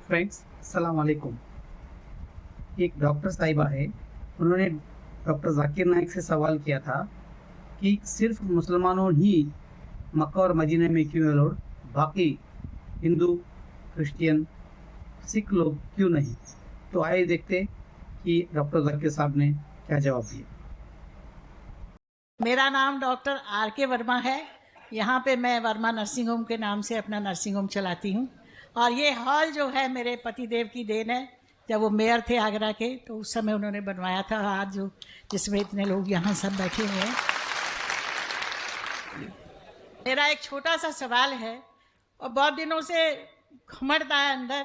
Friends, अस्सलाम वालेकुम। एक डॉक्टर साहिबा है, उन्होंने डॉक्टर जाकिर नाइक से सवाल किया था कि सिर्फ मुसलमानों ही मक्का और मदीना में क्यों अलाउड, बाकी हिंदू, क्रिश्चियन, सिख लोग क्यों नहीं। तो आइए देखते कि डॉक्टर जाकिर साहब ने क्या जवाब दिया। मेरा नाम डॉक्टर आर के वर्मा है। यहाँ पे मैं वर्मा नर्सिंग होम के नाम से अपना नर्सिंग होम चलाती हूँ। और ये हॉल जो है मेरे पतिदेव की देन है। जब वो मेयर थे आगरा के तो उस समय उन्होंने बनवाया था। आज जो जिसमें इतने लोग यहाँ सब बैठे हुए हैं। मेरा एक छोटा सा सवाल है और बहुत दिनों से घुमड़ता है अंदर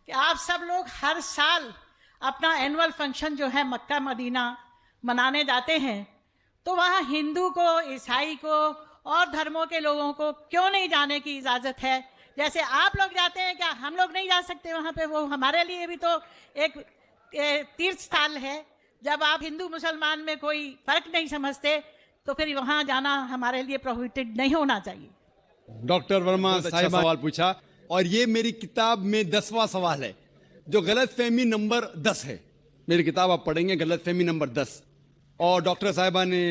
कि आप सब लोग हर साल अपना एनुअल फंक्शन जो है मक्का मदीना मनाने जाते हैं, तो वहाँ हिंदू को, ईसाई को और धर्मों के लोगों को क्यों नहीं जाने की इजाज़त है? जैसे आप लोग जाते हैं, क्या हम लोग नहीं जा सकते वहाँ पे? वो हमारे लिए भी तो एक तीर्थ स्थल है। जब आप हिंदू मुसलमान में कोई फर्क नहीं समझते तो फिर वहाँ जाना हमारे लिए प्रोहिबिटेड नहीं होना चाहिए। डॉक्टर वर्मा साहिब सवाल पूछा और ये मेरी किताब में 10वां सवाल है, जो गलतफहमी नंबर 10 है। मेरी किताब आप पढ़ेंगे, गलतफहमी नंबर 10। और डॉक्टर साहिबा ने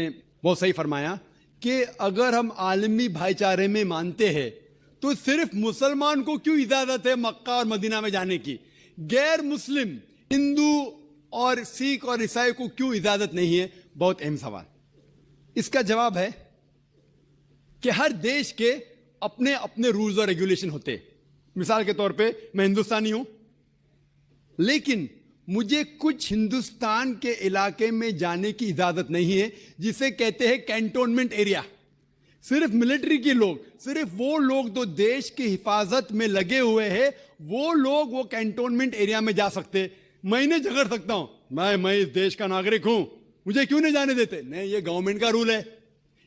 बहुत सही फरमाया कि अगर हम आलमी भाईचारे में मानते हैं तो सिर्फ मुसलमान को क्यों इजाजत है मक्का और मदीना में जाने की, गैर मुस्लिम हिंदू और सिख और ईसाई को क्यों इजाजत नहीं है? बहुत अहम सवाल। इसका जवाब है कि हर देश के अपने अपने रूल्स और रेगुलेशन होते हैं। मिसाल के तौर पे मैं हिंदुस्तानी हूं, लेकिन मुझे कुछ हिंदुस्तान के इलाके में जाने की इजाजत नहीं है जिसे कहते हैं कैंटोनमेंट एरिया। सिर्फ मिलिट्री के लोग, सिर्फ वो लोग जो देश की हिफाजत में लगे हुए हैं, वो लोग वो कैंटोनमेंट एरिया में जा सकते। मैं नहीं झगड़ सकता हूं, मैं इस देश का नागरिक हूं, मुझे क्यों नहीं जाने देते? नहीं, ये गवर्नमेंट का रूल है।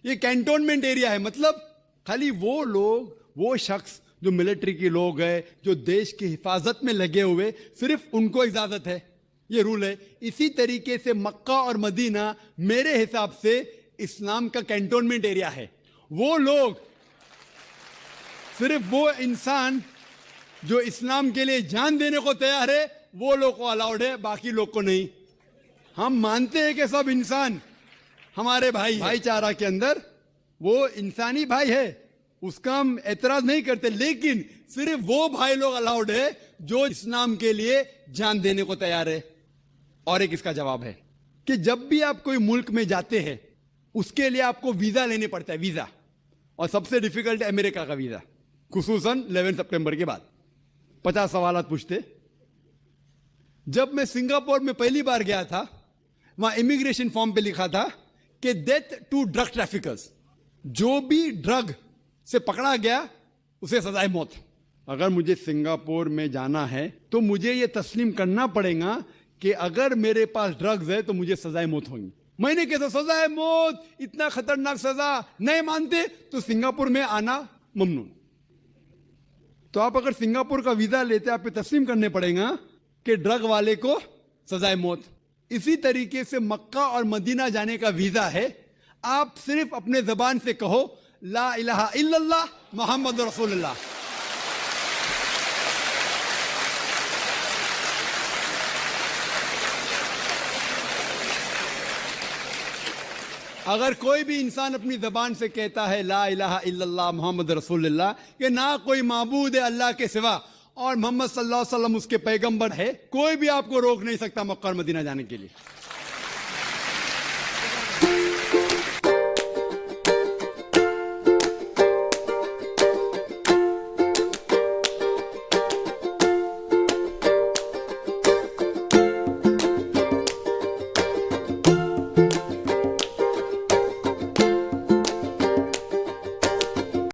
ये कैंटोनमेंट एरिया है, मतलब खाली वो लोग, वो शख्स जो मिलिट्री के लोग हैं, जो देश की हिफाजत में लगे हुए, सिर्फ उनको इजाजत है। ये रूल है। इसी तरीके से मक्का और मदीना मेरे हिसाब से इस्लाम का कैंटोनमेंट एरिया है। वो लोग, सिर्फ वो इंसान जो इस्लाम के लिए जान देने को तैयार है, वो लोग को अलाउड है, बाकी लोग को नहीं। हम मानते हैं कि सब इंसान हमारे भाई, भाईचारा के अंदर वो इंसानी भाई है, उसका हम एतराज नहीं करते, लेकिन सिर्फ वो भाई लोग अलाउड है जो इस्लाम के लिए जान देने को तैयार है। और एक इसका जवाब है कि जब भी आप कोई मुल्क में जाते हैं उसके लिए आपको वीजा लेने पड़ता है, वीजा। और सबसे डिफिकल्ट है अमेरिका का वीजा, खुसूसन 11 सितंबर के बाद। 50 सवाल पूछते। जब मैं सिंगापुर में पहली बार गया था, वहां इमिग्रेशन फॉर्म पे लिखा था कि डेथ टू ड्रग ट्रैफिकर्स, जो भी ड्रग से पकड़ा गया उसे सजाए मौत। अगर मुझे सिंगापुर में जाना है तो मुझे यह तस्लीम करना पड़ेगा कि अगर मेरे पास ड्रग्स है तो मुझे सजाए मौत होगी। मैंने कैसा सजाए मौत, इतना खतरनाक सजा नहीं मानते तो सिंगापुर में आना ममनू। तो आप अगर सिंगापुर का वीजा लेते, आप पे तस्लीम करने पड़ेगा कि ड्रग वाले को सजाए मौत। इसी तरीके से मक्का और मदीना जाने का वीजा है। आप सिर्फ अपने जबान से कहो ला इलाहा इल्लल्लाह मोहम्मद रसूलुल्लाह। अगर कोई भी इंसान अपनी जबान से कहता है ला इलाहा इल्लल्लाह मोहम्मद रसूलुल्लाह, कि ना कोई माबूद है अल्लाह के सिवा और मोहम्मद सल्लल्लाहु अलैहि वसल्लम उसके पैगंबर है, कोई भी आपको रोक नहीं सकता मक्का और मदीना जाने के लिए।